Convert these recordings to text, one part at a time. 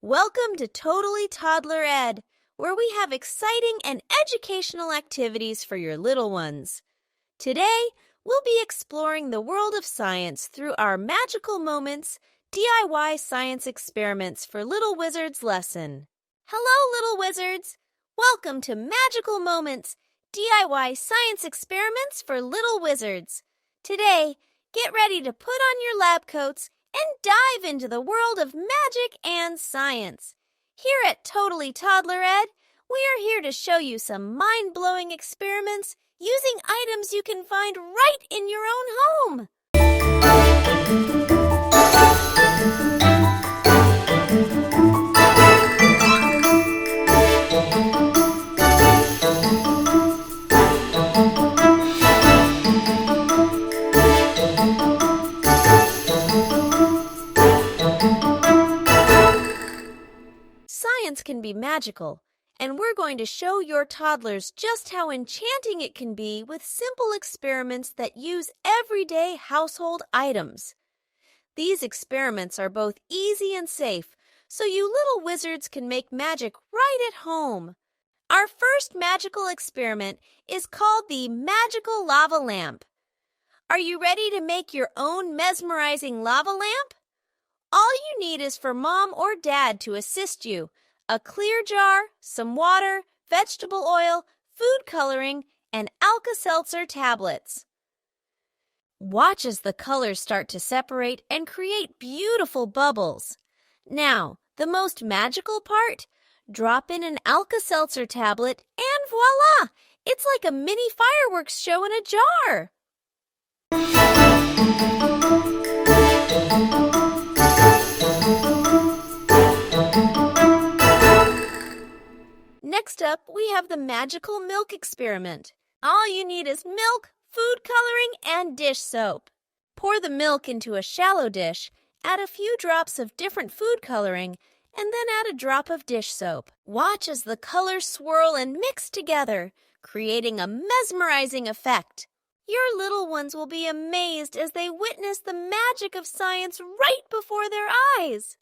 Welcome to Totally Toddler Ed, where we have exciting and educational activities for your little ones. Today, we'll be exploring the world of science through our Magical Moments DIY Science Experiments for Little Wizards lesson. Hello, little wizards! Welcome to Magical Moments DIY Science Experiments for Little Wizards. Today, get ready to put on your lab coats and dive into the world of magic and science. Here at Totally Toddler Ed, we are here to show you some mind-blowing experiments using items you can find right in your own home. Science can be magical, and we're going to show your toddlers just how enchanting it can be with simple experiments that use everyday household items. These experiments are both easy and safe, so you little wizards can make magic right at home. Our first magical experiment is called the Magical Lava Lamp. Are you ready to make your own mesmerizing lava lamp? All you need is for Mom or Dad to assist you: a clear jar, some water, vegetable oil, food coloring, and Alka-Seltzer tablets. Watch as the colors start to separate and create beautiful bubbles. Now, the most magical part: drop in an Alka-Seltzer tablet and voila! It's like a mini fireworks show in a jar. Next up, we have the magical milk experiment. All you need is milk, food coloring, and dish soap. Pour the milk into a shallow dish, add a few drops of different food coloring, and then add a drop of dish soap. Watch as the colors swirl and mix together, creating a mesmerizing effect. Your little ones will be amazed as they witness the magic of science right before their eyes.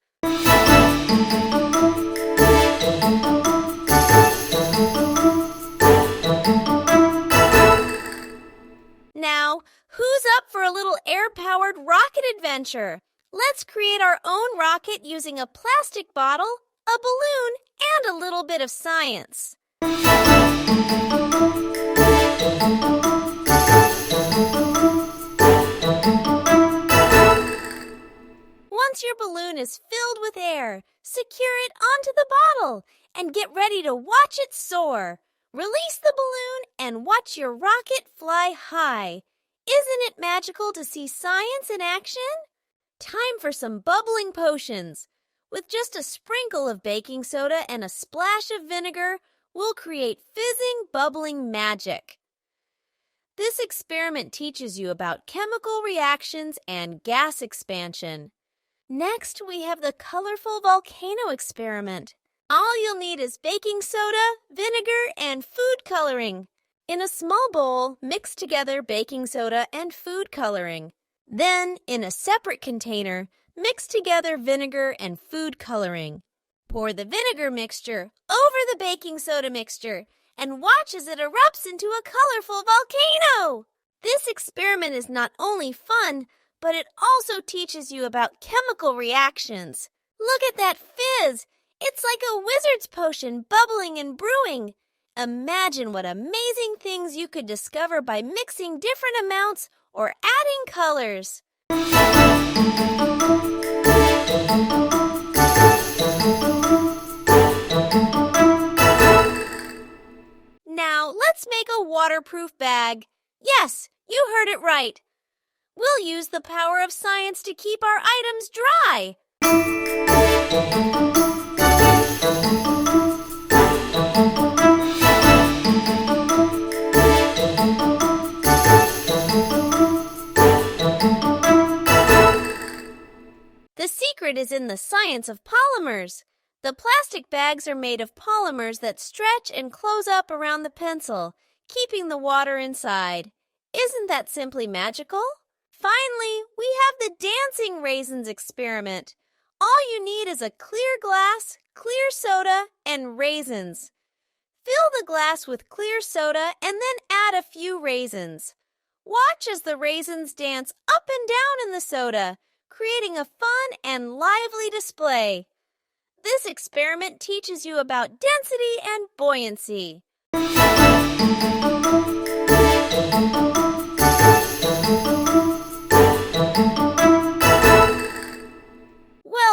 Now, who's up for a little air-powered rocket adventure? Let's create our own rocket using a plastic bottle, a balloon, and a little bit of science. Once your balloon is filled with air, secure it onto the bottle and get ready to watch it soar. Release the balloon and watch your rocket fly high. Isn't it magical to see science in action? Time for some bubbling potions. With just a sprinkle of baking soda and a splash of vinegar, we'll create fizzing, bubbling magic. This experiment teaches you about chemical reactions and gas expansion. Next, we have the colorful volcano experiment. All you'll need is baking soda, vinegar, and food coloring. In a small bowl, mix together baking soda and food coloring. Then, in a separate container, mix together vinegar and food coloring. Pour the vinegar mixture over the baking soda mixture and watch as it erupts into a colorful volcano. This experiment is not only fun, but it also teaches you about chemical reactions. Look at that fizz! It's like a wizard's potion bubbling and brewing. Imagine what amazing things you could discover by mixing different amounts or adding colors. Now, let's make a waterproof bag. Yes, you heard it right. We'll use the power of science to keep our items dry. The secret is in the science of polymers. The plastic bags are made of polymers that stretch and close up around the pencil, keeping the water inside. Isn't that simply magical? Finally, we have the dancing raisins experiment. All you need is a clear glass, clear soda, and raisins. Fill the glass with clear soda and then add a few raisins. Watch as the raisins dance up and down in the soda, creating a fun and lively display. This experiment teaches you about density and buoyancy.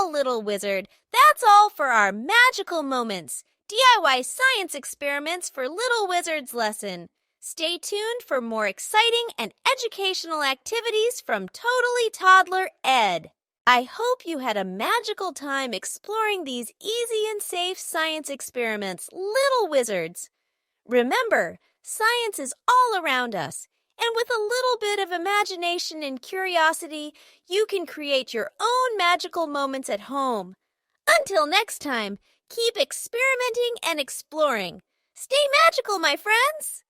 Well, little wizard, that's all for our magical moments. DIY science experiments for Little Wizard's lesson. Stay tuned for more exciting and educational activities from Totally Toddler Ed. I hope you had a magical time exploring these easy and safe science experiments, little wizards. Remember, science is all around us, and with a little bit of imagination and curiosity, you can create your own magical moments at home. Until next time, keep experimenting and exploring. Stay magical, my friends!